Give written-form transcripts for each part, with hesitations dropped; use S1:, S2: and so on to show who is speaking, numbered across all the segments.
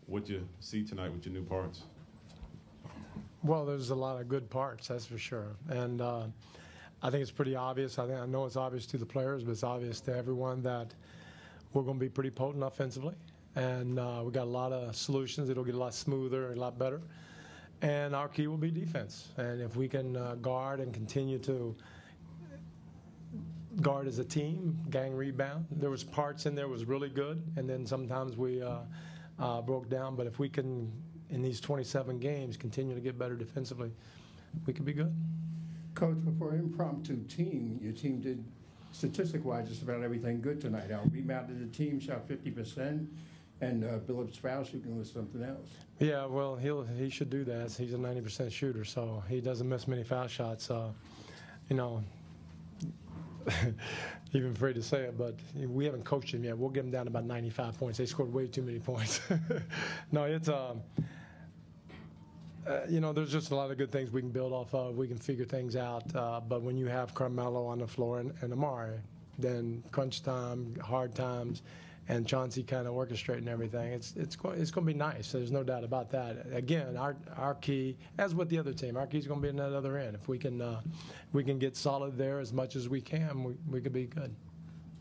S1: what you see tonight with your new parts?
S2: Well, there's a lot of good parts, that's for sure. And I think it's pretty obvious. I know it's obvious to the players, but it's obvious to everyone that we're going to be pretty potent offensively. And we got a lot of solutions. It'll get a lot smoother and a lot better. And our key will be defense. And if we can guard and continue to guard as a team, gang rebound. There was parts in there was really good, and then sometimes we broke down. But if we can, in these 27 games, continue to get better defensively, we could be good.
S3: Coach, before impromptu team, your team did, statistic-wise, just about everything good tonight. Rebounded the team, shot 50%, and Billups foul shooting was something else.
S2: Yeah, well, he should do that. He's a 90% shooter, so he doesn't miss many foul shots. You know, even afraid to say it, but we haven't coached him yet. We'll get him down to about 95 points. They scored way too many points. No, it's you know, there's just a lot of good things we can build off of. We can figure things out. But when you have Carmelo on the floor and Amari, then crunch time, hard times, and Chauncey kind of orchestrating everything, it's going to be nice. There's no doubt about that. Again, our key, as with the other team, our key is going to be in that other end. If we can get solid there as much as we can, we could be good.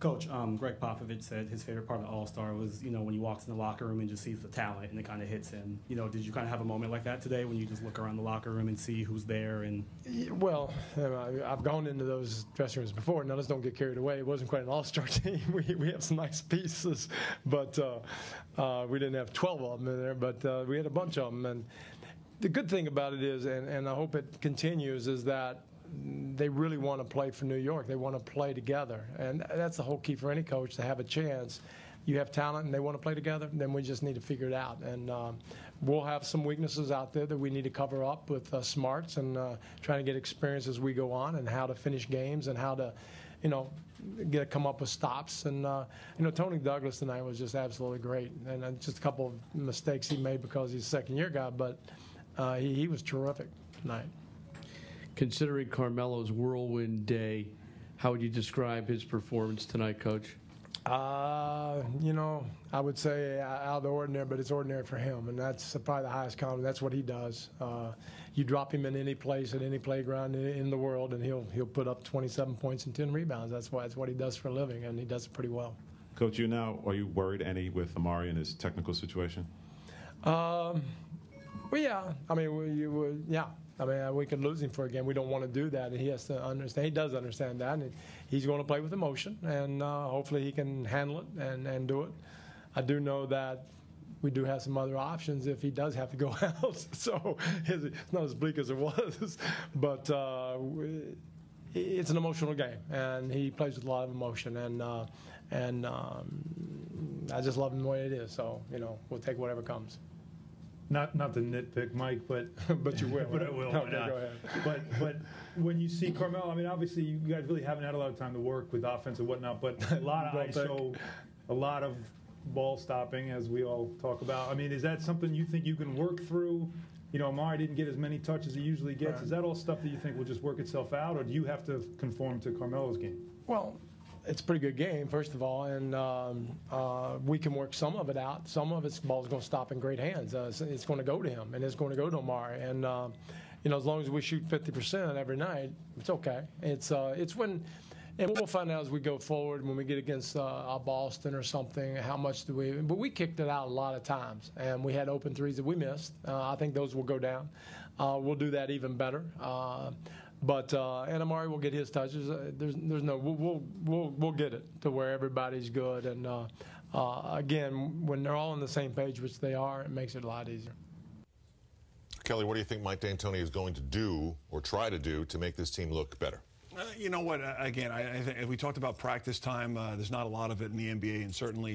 S4: Coach, Greg Popovich said his favorite part of All-Star was, you know, when he walks in the locker room and just sees the talent and it kind of hits him. You know, did you kind of have a moment like that today when you just look around the locker room and see who's there? And
S2: well, I've gone into those dressing rooms before. Now, let's don't get carried away. It wasn't quite an All-Star team. We have some nice pieces, but we didn't have 12 of them in there, but we had a bunch of them. And the good thing about it is, and I hope it continues, is that they really want to play for New York. They want to play together. And that's the whole key for any coach, to have a chance. You have talent and they want to play together, then we just need to figure it out. And we'll have some weaknesses out there that we need to cover up with smarts and trying to get experience as we go on, and how to finish games and how to, you know, come up with stops. And, you know, Tony Douglas tonight was just absolutely great. And just a couple of mistakes he made because he's a second-year guy, but he was terrific tonight.
S5: Considering Carmelo's whirlwind day, how would you describe his performance tonight, Coach?
S2: You know, I would say out of the ordinary, but it's ordinary for him, and that's probably the highest compliment. That's what he does. You drop him in any place, at any playground in the world, and he'll put up 27 points and 10 rebounds. That's what he does for a living, and he does it pretty well.
S1: Coach, are you worried any with Amari and his technical situation?
S2: Well, yeah. I mean, yeah. I mean, we could lose him for a game. We don't want to do that, and he has to understand. He does understand that, and he's going to play with emotion, and hopefully he can handle it and do it. I do know that we do have some other options if he does have to go out, so it's not as bleak as it was, but it's an emotional game, and he plays with a lot of emotion, and I just love him the way it is, so, you know, we'll take whatever comes.
S6: Not to nitpick, Mike, but
S2: but you will.
S6: But I will.
S2: Okay, go ahead.
S6: But when you see Carmelo, I mean, obviously you guys really haven't had a lot of time to work with offense and whatnot, but a lot of ISO, a lot of ball stopping, as we all talk about. I mean, is that something you think you can work through? You know, Amari didn't get as many touches as he usually gets. Right. Is that all stuff that you think will just work itself out, or do you have to conform to Carmelo's game?
S2: Well, it's a pretty good game, first of all, and we can work some of it out. Some of its ball's going to stop in great hands. It's going to go to him, and it's going to go to Amari. And you know, as long as we shoot 50% every night, it's okay. It's when, and we'll find out as we go forward when we get against Boston or something, how much do we. But we kicked it out a lot of times, and we had open threes that we missed. I think those will go down. We'll do that even better. But and Amari will get his touches. There's no we'll get it to where everybody's good. And again, when they're all on the same page, which they are, it makes it a lot easier.
S7: Kelly, what do you think Mike D'Antoni is going to do or try to do to make this team look better?
S8: You know what? Again, I think we talked about practice time. There's not a lot of it in the NBA, and certainly